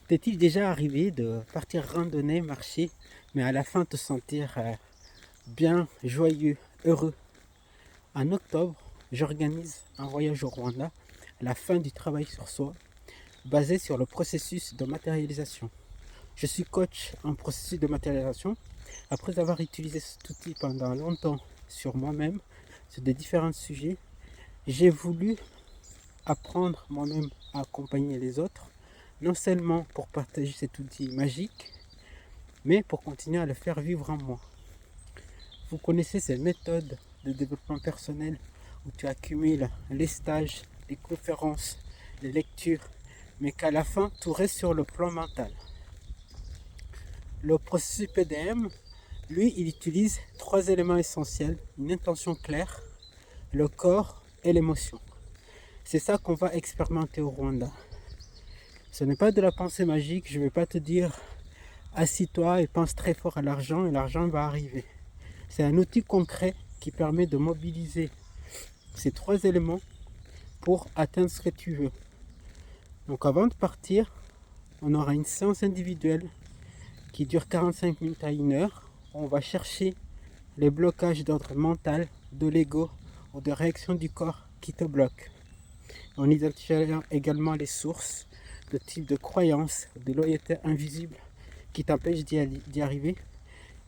T'est-il déjà arrivé de partir randonner, marcher, mais à la fin te sentir bien, joyeux, heureux? En octobre, j'organise un voyage au Rwanda à la fin du travail sur soi, basé sur le processus de matérialisation. Je suis coach en processus de matérialisation. Après avoir utilisé cet outil pendant longtemps sur moi-même, sur des différents sujets, j'ai voulu apprendre moi-même à accompagner les autres, non seulement pour partager cet outil magique, mais pour continuer à le faire vivre en moi. Vous connaissez ces méthodes de développement personnel où tu accumules les stages, les conférences, les lectures, mais qu'à la fin, tout reste sur le plan mental. Le processus PDM, lui, il utilise trois éléments essentiels: une intention claire, le corps et l'émotion. C'est ça qu'on va expérimenter au Rwanda. Ce n'est pas de la pensée magique, je ne vais pas te dire assis-toi et pense très fort à l'argent et l'argent va arriver. C'est un outil concret qui permet de mobiliser ces trois éléments pour atteindre ce que tu veux. Donc avant de partir, on aura une séance individuelle qui dure 45 minutes à 1 heure. On va chercher les blocages d'ordre mental, de l'ego ou de réaction du corps qui te bloquent. On identifiera également les sources, le type de croyances, de loyauté invisible qui t'empêche d'y arriver.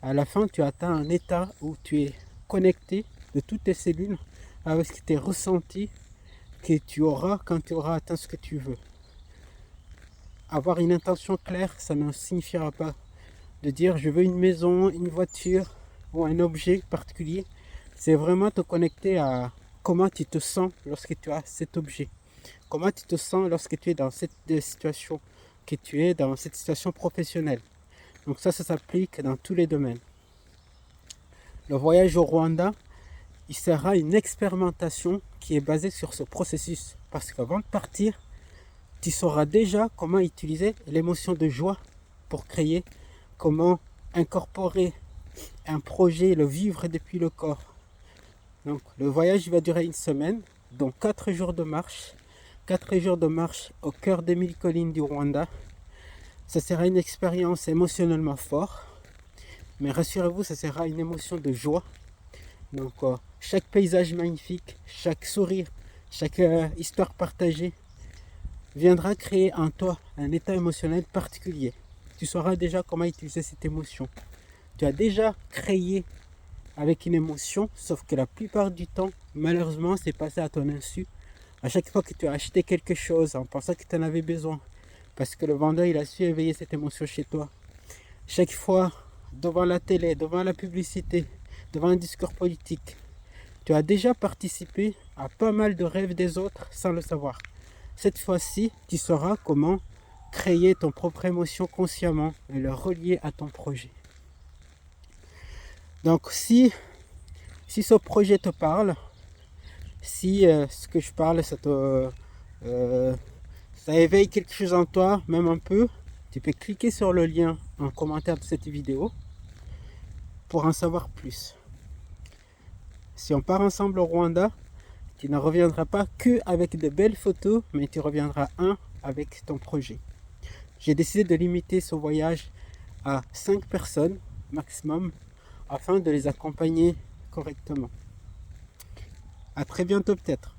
À la fin, tu atteins un état où tu es connecté de toutes tes cellules avec ce qui t'est ressenti que tu auras quand tu auras atteint ce que tu veux. Avoir une intention claire, ça ne signifiera pas de dire je veux une maison, une voiture ou un objet particulier. C'est vraiment te connecter à comment tu te sens lorsque tu as cet objet. Comment tu te sens lorsque tu es dans cette situation, que tu es dans cette situation professionnelle. Donc ça s'applique dans tous les domaines. Le voyage au Rwanda, il sera une expérimentation qui est basée sur ce processus. Parce qu'avant de partir, tu sauras déjà comment utiliser l'émotion de joie pour créer, comment incorporer un projet, le vivre depuis le corps. Donc le voyage va durer 1 semaine, dont 4 jours de marche. 4 jours de marche au cœur des 1000 collines du Rwanda. Ça sera une expérience émotionnellement forte, mais rassurez-vous, ça sera une émotion de joie. Donc chaque paysage magnifique, chaque sourire, chaque histoire partagée viendra créer en toi un état émotionnel particulier. Tu sauras déjà comment utiliser cette émotion. Tu as déjà créé avec une émotion, sauf que la plupart du temps, malheureusement, c'est passé à ton insu. À chaque fois que tu as acheté quelque chose en pensant que tu en avais besoin, parce que le vendeur il a su éveiller cette émotion chez toi. Chaque fois, devant la télé, devant la publicité, devant un discours politique, tu as déjà participé à pas mal de rêves des autres sans le savoir. Cette fois-ci, tu sauras comment créer ton propre émotion consciemment et le relier à ton projet. Donc si ce projet te parle, si ce que je parle, ça éveille quelque chose en toi, même un peu, tu peux cliquer sur le lien en commentaire de cette vidéo pour en savoir plus. Si on part ensemble au Rwanda, tu ne reviendras pas que avec de belles photos, mais tu reviendras avec ton projet. J'ai décidé de limiter ce voyage à 5 personnes maximum afin de les accompagner correctement. À très bientôt peut-être.